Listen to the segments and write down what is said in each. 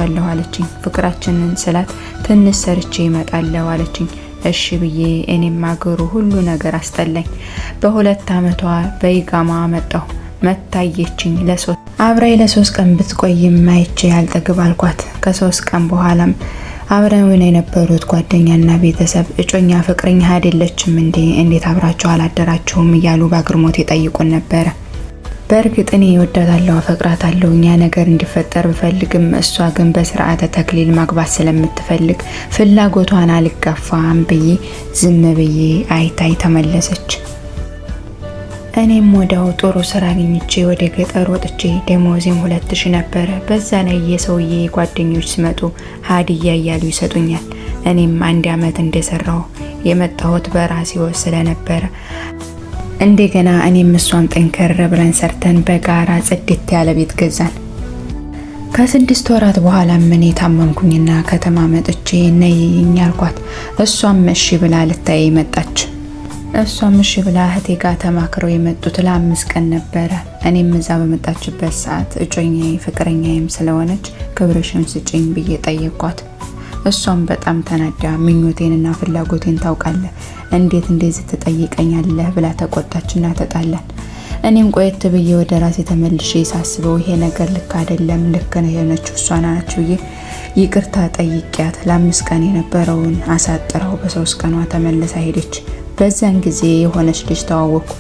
አለሁ አለችኝ። ፍቅራችንን ስላት ትንሽ ሰርቼ እመጣለሁ አለችኝ። እሺ ብዬ እኔም አገሩ ሁሉ ነገር አስጠላኝ። በ2 አመቷ በይጋማ መጣሁ። መታየችኝ አብራይ ለ3 ቀን ብትቆይም አይቼ ያልጠግብ አልኳት። ከ3 ቀን በኋላም አብረውን የነበሩት ጓደኛና ቤተሰብ እጮኛ ፍቅረኛ አይደለችም እንዴ? እንዴት አብራችሁ አላደራችሁም? እያሉ በአግርሞት ይጠይቁን ነበር። በእርግጥ እኔ እወዳታለሁ፣ አፈቅራታለሁ። ያ ነገር እንዲፈጠር ብፈልግም እሷ ግን በስርዓተ ተክሊል ማግባት ስለምትፈልግ ፍላጎቷን አልጋፋም ብዬ ዝም ብዬ አይታይ ተመለሰች። እኔም ወዲያው ጥሩ ስራ አግኝቼ ወደ ገጠር ወጥቼ ደሞዜም 2000 ነበረ። በዛ ላይ የሰውዬ ጓደኞች ሲመጡ ሀዲያ እያሉ ይሰጡኛል። እኔም 1 አመት እንደሰራው የመጣሁት በራሴ ወስለ ነበረ። እንደገና እኔም እሷም ጠንከር ብለን ሰርተን በጋራ ጽድት ያለ ቤት ገዛን። ከ6 ወራት በኋላ ምን ታመምኩኝና ከተማ መጥቼ ነይኝ አልኳት። እሷም እሺ ብላ ልታይ መጣች። እሷም እሺ ብላ እህቴ ጋር ተማክረው የመጡት ለ5 ቀን ነበረ። እኔም እዛ በመጣችበት ሰዓት እጮኛዬ ፍቅረኛዬም ስለሆነች ክብርሽን ስጪኝ ብዬ ጠየቅኳት። እሷም በጣም ተናዳ ምኞቴንና ፍላጎቴን ታውቃለህ፣ እንዴት እንደዚህ ትጠይቀኛለህ ብላ ተቆጣችና ተጣላን። እኔም ቆየት ብዬ ወደ ራሴ ተመልሼ ሳስበው ይሄ ነገር ልክ አይደለም፣ ልክ ነው የሆነችው እሷ ናት ብዬ ይቅርታ ጠይቂያት ለ5 ቀን የነበረውን አሳጥራው በ3 ቀኗ ተመልሳ ሄደች። በዛን ጊዜ የሆነች ልጅ ተዋወቅኩ።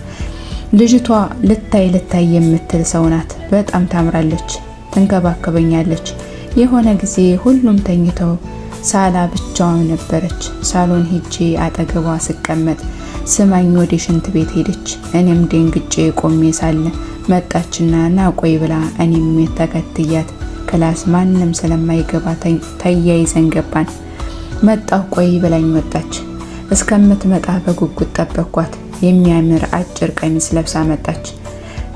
ልጅቷ ልታይ የምትል ሰው ናት። በጣም ታምራለች፣ ትንከባከበኛለች። የሆነ ጊዜ ሁሉም ተኝተው ሳላ ብቻዋን ነበረች። ሳሎን ሄጄ አጠገቧ ስቀመጥ ስማኝ ወደ ሽንት ቤት ሄደች። እኔም ደንግጬ ቆሜ ሳለ መጣችና ና ቆይ ብላ እኔም ተከትያት ክላስ ማንም ስለማይገባ ተያይዘን ገባን። መጣሁ ቆይ ብላኝ ወጣች። እስከምትመጣ በጉጉት ጠበቅኳት። የሚያምር አጭር ቀሚስ ለብሳ መጣች።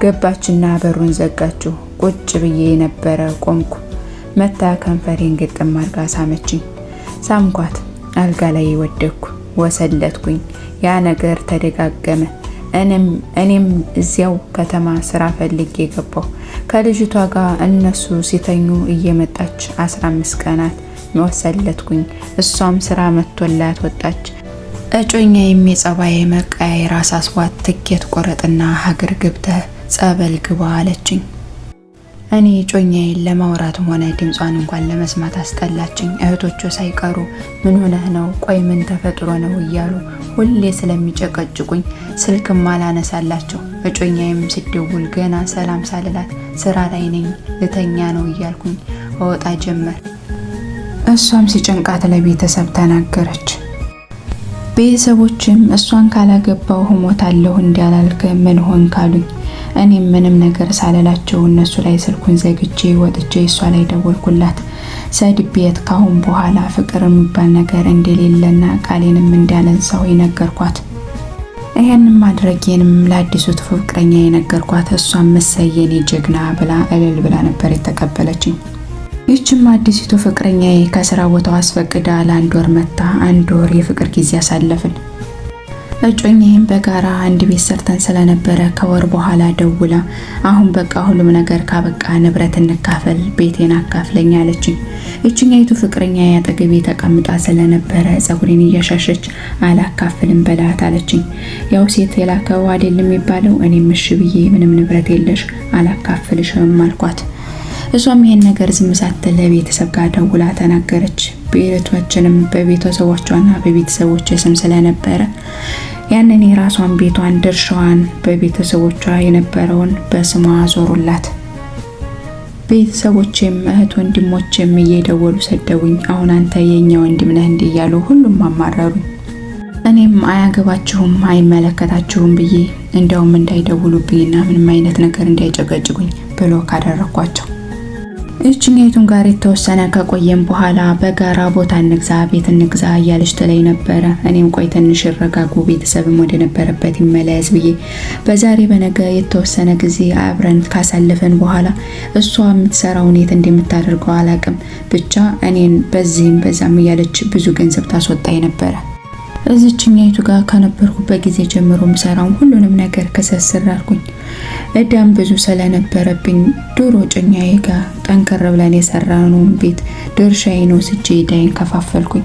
ገባችና በሩን ዘጋችው። ቁጭ ብዬ ነበረ ቆምኩ። መታ ከንፈሬን ግጥም አድርጋ ሳመችኝ። ሳምኳት። አልጋ ላይ ወደኩ፣ ወሰለትኩኝ። ያ ነገር ተደጋገመ። እኔም እዚያው ከተማ ስራ ፈልጌ ገባሁ። ከልጅቷ ጋር እነሱ ሲተኙ እየመጣች 15 ቀናት ወሰለትኩኝ። እሷም ስራ መጥቶላት ወጣች። እጮኛ የሚጸባይ መቀያየር አሳስቧት ትኬት ቆረጥና ሀገር ገብተህ ጸበል ግባ አለችኝ። እኔ እጮኛዬን ለማውራትም ሆነ ድምጿን እንኳን ለመስማት አስጠላችኝ። እህቶቹ ሳይቀሩ ምን ሆነህ ነው? ቆይ ምን ተፈጥሮ ነው? እያሉ ሁሌ ስለሚጨቀጭቁኝ ስልክም አላነሳላቸው። እጮኛዬም ሲደውል ገና ሰላም ሳልላት ስራ ላይ ነኝ ልተኛ ነው እያልኩኝ ወጣ ጀመር። እሷም ሲጨንቃት ለቤተሰብ ተናገረች። ቤተሰቦችም እሷን ካላገባው ሞታለሁ እንዲያላልከ ምን ሆን ካሉኝ እኔም ምንም ነገር ሳልላቸው እነሱ ላይ ስልኩን ዘግቼ ወጥቼ እሷ ላይ ደወልኩላት። ሰድቤት ካሁን በኋላ ፍቅር የሚባል ነገር እንደሌለና ቃሌንም እንዳለንሳው ይነገርኳት። ይሄንን ማድረጌንም ለአዲሱ ፍቅረኛ የነገርኳት። እሷም መሰየኔ ጀግና ብላ እልል ብላ ነበር የተቀበለችኝ። ይህችም አዲሲቱ ፍቅረኛዬ ከስራ ቦታው አስፈቅዳ ለ1 ወር መታ 1 ወር የፍቅር ጊዜ አሳለፍን። እጮኛዬም በጋራ አንድ ቤት ሰርተን ስለነበረ ከወር በኋላ ደውላ አሁን በቃ ሁሉም ነገር ካበቃ ንብረት እንካፈል፣ ቤቴን አካፍለኝ አለችኝ። እችኛይቱ ፍቅረኛዬ አጠገቤ ተቀምጣ ስለነበረ ጸጉሬን እያሻሸች አላካፍልም በላት አለችኝ። ያው ሴት የላከው አይደለም የሚባለው። እኔም እሺ ብዬ ምንም ንብረት የለሽ አላካፍልሽም አልኳት። እሷም ይሄን ነገር ዝም ሳትል ለቤተሰብ ጋር ደውላ ተናገረች። ቤቶችንም በቤተሰቦቿና በቤተሰቦቿ ስም ስለነበረ ያንን የራሷን ቤቷን ድርሻዋን በቤተሰቦቿ የነበረውን በስሟ አዞሩላት። ቤተሰቦቼም እህት ወንድሞቼም እየደወሉ ሰደቡኝ። አሁን አንተ የኛ ወንድም ነህ እንዴ እያሉ ሁሉም አማረሩኝ። እኔም አያገባችሁም አይመለከታችሁም ብዬ እንደውም እንዳይደውሉብኝና ምንም አይነት ነገር እንዳይጨቀጭቁኝ ብሎክ አደረኳቸው። እችኛይቱን ጋር የተወሰነ ከቆየም በኋላ በጋራ ቦታ እንግዛ ቤት እንግዛ እያለች ተለይ ነበረ። እኔም ቆይ ትንሽ ረጋጉ ቤተሰብም ወደ ነበረበት ይመለስ ብዬ በዛሬ በነገ የተወሰነ ጊዜ አብረን ካሳለፈን በኋላ እሷ የምትሰራውን የት እንደምታደርገው አላቅም፣ ብቻ እኔን በዚህም በዛም እያለች ብዙ ገንዘብ ታስወጣኝ ነበረ። እዚችኛይቱ ጋር ከነበርኩበት ጊዜ ጀምሮ ምሰራው ሁሉንም ነገር ከሰስር አልኩኝ። እዳም ብዙ ስለነበረብኝ ዶሮ ጭኛዬ ጋር ጠንከር ብለን የሰራነውን ቤት ድርሻዬን ወስጄ እዳዬን ከፋፈልኩኝ።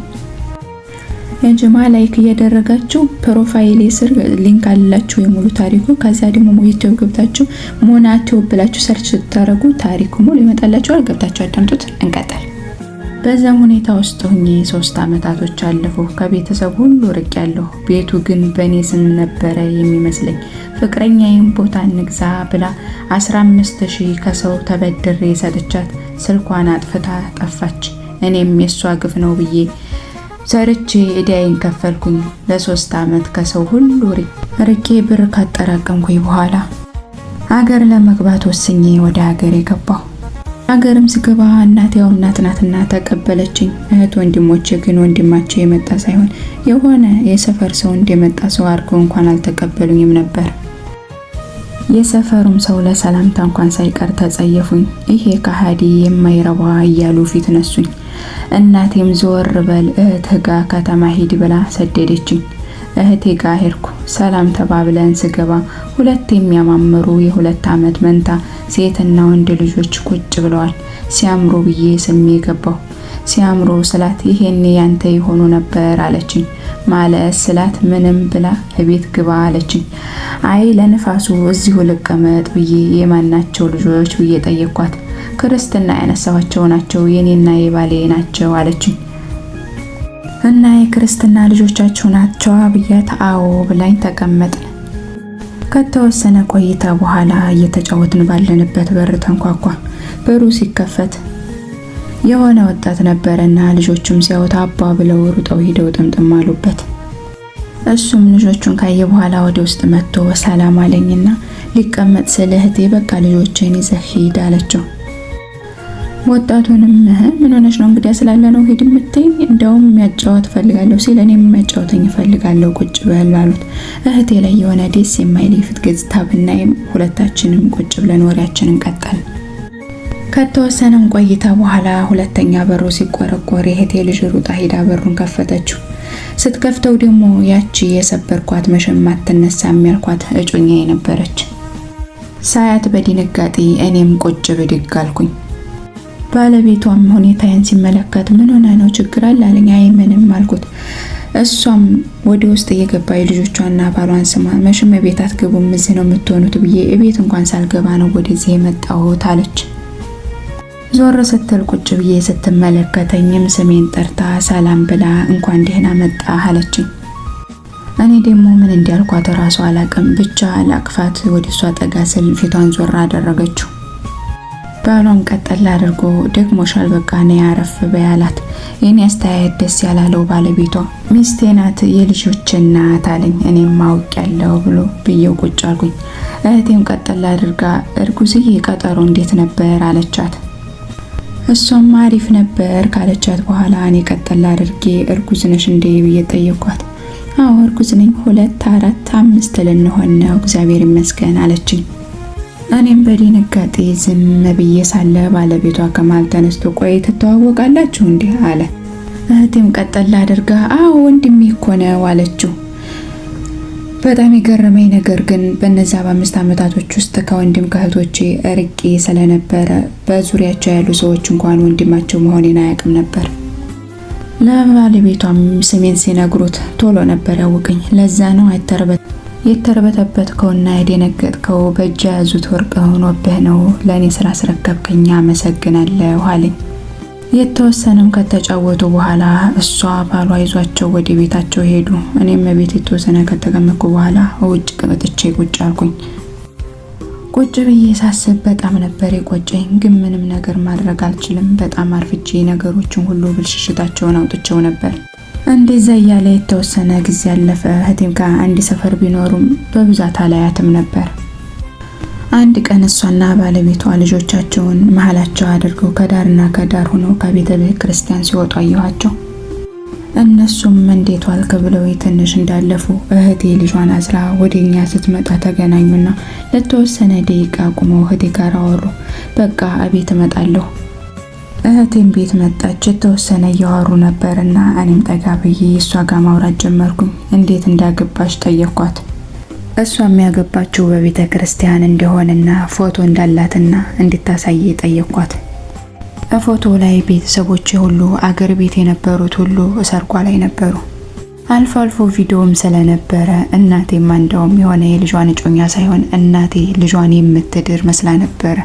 የጀማ ላይክ እያደረጋችሁ ፕሮፋይሌ ስር ሊንክ አላችሁ የሙሉ ታሪኩ። ከዛ ደግሞ ዩቲዩብ ገብታችሁ ሞናቲው ብላችሁ ሰርች ስታረጉ ታሪኩ ሙሉ ይመጣላችኋል። ገብታችሁ አዳምጡት። እንቀጥል። በዛም ሁኔታ ውስጥ ሆኜ 3 አመታቶች አለፉ። ከቤተሰብ ሁሉ ርቄያለሁ። ቤቱ ግን በኔ ስም ነበረ የሚመስለኝ። ፍቅረኛዬም ቦታ እንግዛ ብላ 15000 ከሰው ተበድሬ ሰጥቻት ስልኳን አጥፍታ ጠፋች። እኔም የሷ ግፍ ነው ብዬ ሰርቼ እዳዬን ከፈልኩኝ። ለ3 አመት ከሰው ሁሉ ርቄ ብር ካጠራቀምኩኝ በኋላ ሀገር ለመግባት ወስኜ ወደ ሀገር የገባሁ። ሀገርም ስገባ እናቴ ያው እናት ናትና ተቀበለችኝ። እህት ወንድሞቼ ግን ወንድማቸው የመጣ ሳይሆን የሆነ የሰፈር ሰው እንደመጣ ሰው አድርገው እንኳን አልተቀበሉኝም ነበር። የሰፈሩም ሰው ለሰላምታ እንኳን ሳይቀር ተጸየፉኝ። ይሄ ከሃዲ የማይረባ እያሉ ፊት ነሱኝ። እናቴም ዞር በል እህትህ ጋር ከተማ ሂድ ብላ ሰደደችኝ። እህቴ ጋር ሄድኩ። ሰላም ተባብለን ስገባ 2 የሚያማምሩ የ2 አመት መንታ ሴትና ወንድ ልጆች ቁጭ ብለዋል። ሲያምሩ ብዬ ስሜ ገባሁ። ሲያምሩ ስላት ይሄኔ ያንተ ይሆኑ ነበር አለችኝ። ማለት ስላት ምንም ብላ እቤት ግባ አለችኝ። አይ ለንፋሱ እዚሁ ልቀመጥ ብዬ የማናቸው ልጆች ብዬ ጠየኳት። ክርስትና ያነሳዋቸው ናቸው የኔና የባሌ ናቸው አለችኝ። እና የክርስትና ልጆቻችሁ ናቸው ብያት አዎ ብላኝ ተቀመጥን። ከተወሰነ ቆይታ በኋላ እየተጫወትን ባለንበት በር ተንኳኳ። በሩ ሲከፈት የሆነ ወጣት ነበረና ልጆቹም ሲያዩት አባ ብለው ሩጠው ሄደው ጥምጥም አሉበት። እሱም ልጆቹን ካየ በኋላ ወደ ውስጥ መጥቶ ሰላም አለኝና ሊቀመጥ ስለ እህቴ በቃ ልጆችን ይዘህ ሂድ አለችው። ወጣቱንም ምን ሆነሽ ነው እንግዲያ ስላለ ነው ሄድ የምትይኝ? እንደውም የሚያጫወት ፈልጋለሁ ሲል እኔም የሚያጫወተኝ ፈልጋለሁ ቁጭ በል አሉት። እህቴ ላይ የሆነ ደስ የማይል የፊት ገጽታ ብናይም ሁለታችንም ቁጭ ብለን ወሬያችንን ቀጠልን። ከተወሰነም ቆይታ በኋላ ሁለተኛ በሩ ሲቆረቆር የእህቴ ልጅ ሩጣ ሄዳ በሩን ከፈተችው። ስትከፍተው ደግሞ ያቺ የሰበርኳት መሸም አትነሳም ያልኳት እጮኛዬ ነበረች። ሳያት በድንጋጤ እኔም ቁጭ ብድግ አልኩኝ። ባለቤቷም ሁኔታዬን ሲመለከት ምን ሆነ ነው ችግር አለ አለኝ። አይ ምንም አልኩት። እሷም ወደ ውስጥ እየገባች ልጆቿና ባሏን ስማ መቼም ቤት አትገቡም እዚህ ነው የምትሆኑት ብዬ ቤት እንኳን ሳልገባ ነው ወደዚህ የመጣሁት አለች። ዞር ስትል ቁጭ ብዬ ስትመለከተኝም ስሜን ጠርታ ሰላም ብላ እንኳን ደህና መጣ አለችኝ። እኔ ደግሞ ምን እንዲያልኳት ራሱ አላቅም። ብቻ ላቅፋት ወደ እሷ ጠጋ ስል ፊቷን ዞር አደረገችው። ባሏን ቀጠል አድርጎ ደግሞሻል በቃ ነይ አረፍ በያላት። የኔ አስተያየት ደስ ያላለው ባለቤቷ ሚስቴ ናት የልጆች እናት አለኝ። እኔም አውቄያለሁ ብሎ ብዬው ቁጭ አልኩኝ። እህቴም ቀጠል አድርጋ እርጉዝዬ ቀጠሮ እንዴት ነበር አለቻት። እሷም አሪፍ ነበር ካለቻት በኋላ እኔ ቀጠል አድርጌ እርጉዝ ነሽ እንዴ ብዬ ጠየኳት። አዎ እርጉዝ ነኝ 2 4 5 ልንሆን ነው እግዚአብሔር ይመስገን አለችኝ። እኔም በድንጋጤ ዝም ብዬ ሳለ ባለቤቷ ከማል ተነስቶ ቆይ ትተዋወቃላችሁ እንዴ አለ። እህቴም ቀጠል አድርጋ አዎ ወንድሜ እኮ ነው አለችው። በጣም የገረመኝ ነገር ግን በነዛ በ5 አመታቶች ውስጥ ከወንድም ከእህቶቼ ርቄ ስለነበረ በዙሪያቸው ያሉ ሰዎች እንኳን ወንድማቸው መሆኔን አያውቅም ነበር። ለባለቤቷም ስሜን ሲነግሩት ቶሎ ነበር ያወቀኝ። ለዛ ነው የተርበተበትከውና የደነገጥከው በእጅ ያዙት ወርቅ ሆኖብህ ነው ለኔ ስራ አስረከብከኝ አመሰግናለሁ አለኝ። የተወሰነም ከተጫወቱ በኋላ እሷ ባሏ ይዟቸው ወደ ቤታቸው ሄዱ። እኔም ቤት የተወሰነ ከተቀመጥኩ በኋላ ውጭ ወጥቼ ቁጭ አልኩኝ። ቁጭ ብዬ ሳስብ በጣም ነበር የቆጨኝ፣ ግን ምንም ነገር ማድረግ አልችልም። በጣም አርፍጄ ነገሮችን ሁሉ ብልሽሽታቸውን አውጥቼው ነበር። እንደዛ እያለ የተወሰነ ጊዜ ያለፈ። እህቴም ከአንድ ሰፈር ቢኖሩም በብዛት አላያትም ነበር። አንድ ቀን እሷና ባለቤቷ ልጆቻቸውን መሀላቸው አድርገው ከዳርና ከዳር ሆነው ከቤተ ክርስቲያን ሲወጡ አየኋቸው። እነሱም እንዴት ዋልክ ብለው ትንሽ እንዳለፉ እህቴ ልጇን አዝራ ወደኛ ስትመጣ ተገናኙና ለተወሰነ ደቂቃ ቆመው እህቴ ጋር አወሩ። በቃ አቤት እመጣለሁ እህቴም ቤት መጣች። የተወሰነ እያወሩ ነበርና እኔም ጠጋ ብዬ እሷ ጋር ማውራት ጀመርኩኝ። እንዴት እንዳገባች ጠየኳት። እሷ የሚያገባችው በቤተ ክርስቲያን እንደሆነና ፎቶ እንዳላትና እንድታሳይ ጠየኳት። ፎቶ ላይ ቤተሰቦቼ ሁሉ አገር ቤት የነበሩት ሁሉ ሰርጓ ላይ ነበሩ። አልፎ አልፎ ቪዲዮም ስለነበረ እናቴማ እንደውም የሆነ የልጇን እጮኛ ሳይሆን እናቴ ልጇን የምትድር መስላ ነበረ።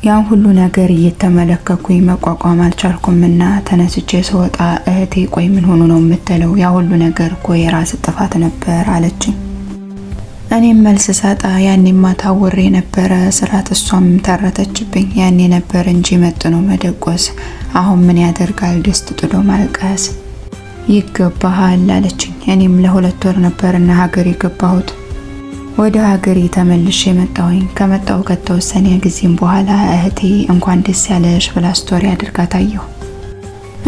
ያን ሁሉ ነገር እየተመለከኩኝ መቋቋም አልቻልኩምና ተነስቼ ስወጣ እህቴ ቆይ ምን ሆኖ ነው የምትለው? ያ ሁሉ ነገር እኮ የራስ ጥፋት ነበር አለችኝ። እኔም መልስ ሰጣ ያኔማ ታውሬ ነበረ ስራት። እሷም ተረተችብኝ። ያኔ ነበር እንጂ መጥኖ መደቆስ፣ አሁን ምን ያደርጋል ድስት ጥዶ ማልቀስ። ይገባሃል አለችኝ። እኔም ለ2 ወር ነበርና ሀገር የገባሁት። ወደ ሀገሬ ተመልሼ መጣሁኝ። ከመጣሁ ከተወሰነ ጊዜም በኋላ እህቴ እንኳን ደስ ያለሽ ብላ ስቶሪ አድርጋ ታየሁ።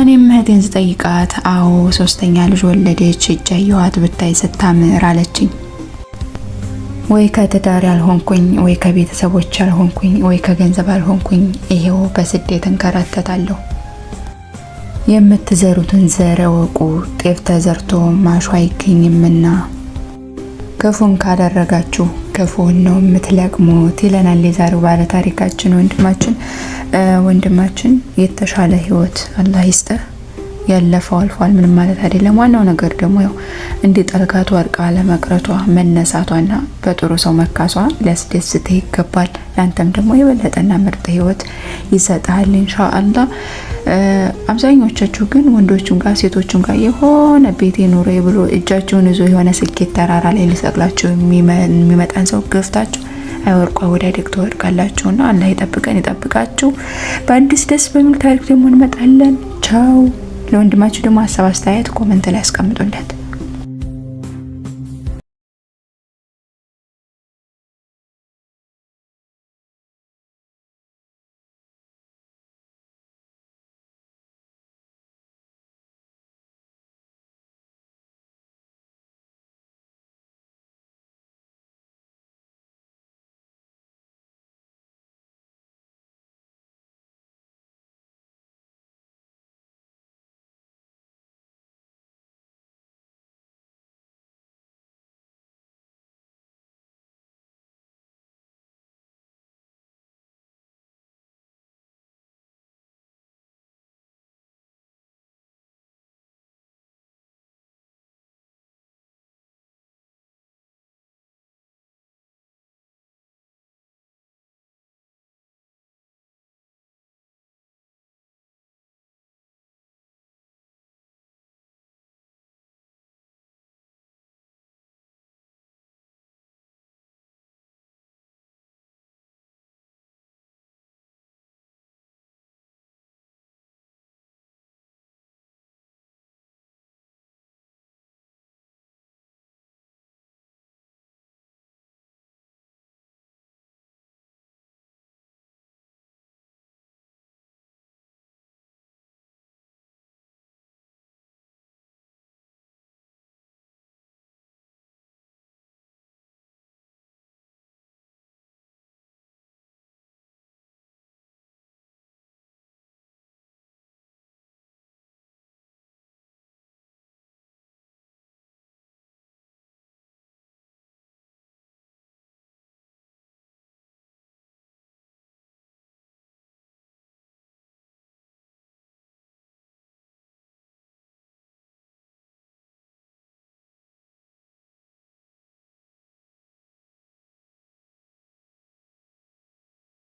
እኔም እህቴን ስጠይቃት አዎ 3ኛ ልጅ ወለደች፣ እጃየኋት ብታይ ስታምር አለችኝ። ወይ ከትዳር ያልሆንኩኝ፣ ወይ ከቤተሰቦች ያልሆንኩኝ፣ ወይ ከገንዘብ ያልሆንኩኝ ይሄው በስደት እንከራተታለሁ። የምትዘሩትን ዘር እወቁ፣ ጤፍ ተዘርቶ ማሹ አይገኝምና ክፉን ካደረጋችሁ ክፉን ነው የምትለቅሙት ይለናል የዛሬው ባለ ታሪካችን ወንድማችን። የተሻለ ህይወት አላህ ይስጥህ። ያለፈው አልፏል፣ ምንም ማለት አይደለም። ዋናው ነገር ደግሞ ያው እንዲህ ጠልቃት ወርቃ ለመቅረቷ መነሳቷና በጥሩ ሰው መካሷ ሊያስደስትህ ይገባል። ላንተም ደግሞ የበለጠና ምርጥ ህይወት ይሰጣል ኢንሻአላህ። አብዛኞቻችሁ ግን ወንዶቹም ጋር ሴቶቹም ጋር የሆነ ቤቴ ኑሮ ብሎ እጃችሁን ይዞ የሆነ ስኬት ተራራ ላይ ሊሰቅላችሁ የሚመጣን ሰው ገፍታችሁ አይወርቋ ወደ አደግ ትወድቃላችሁና አላህ ይጠብቃችሁ። በአዲስ ደስ በሚል ታሪክ ደግሞ እንመጣለን። ቻው። ለወንድማችሁ ደግሞ ሀሳብ አስተያየት ኮሜንት ላይ አስቀምጡለት።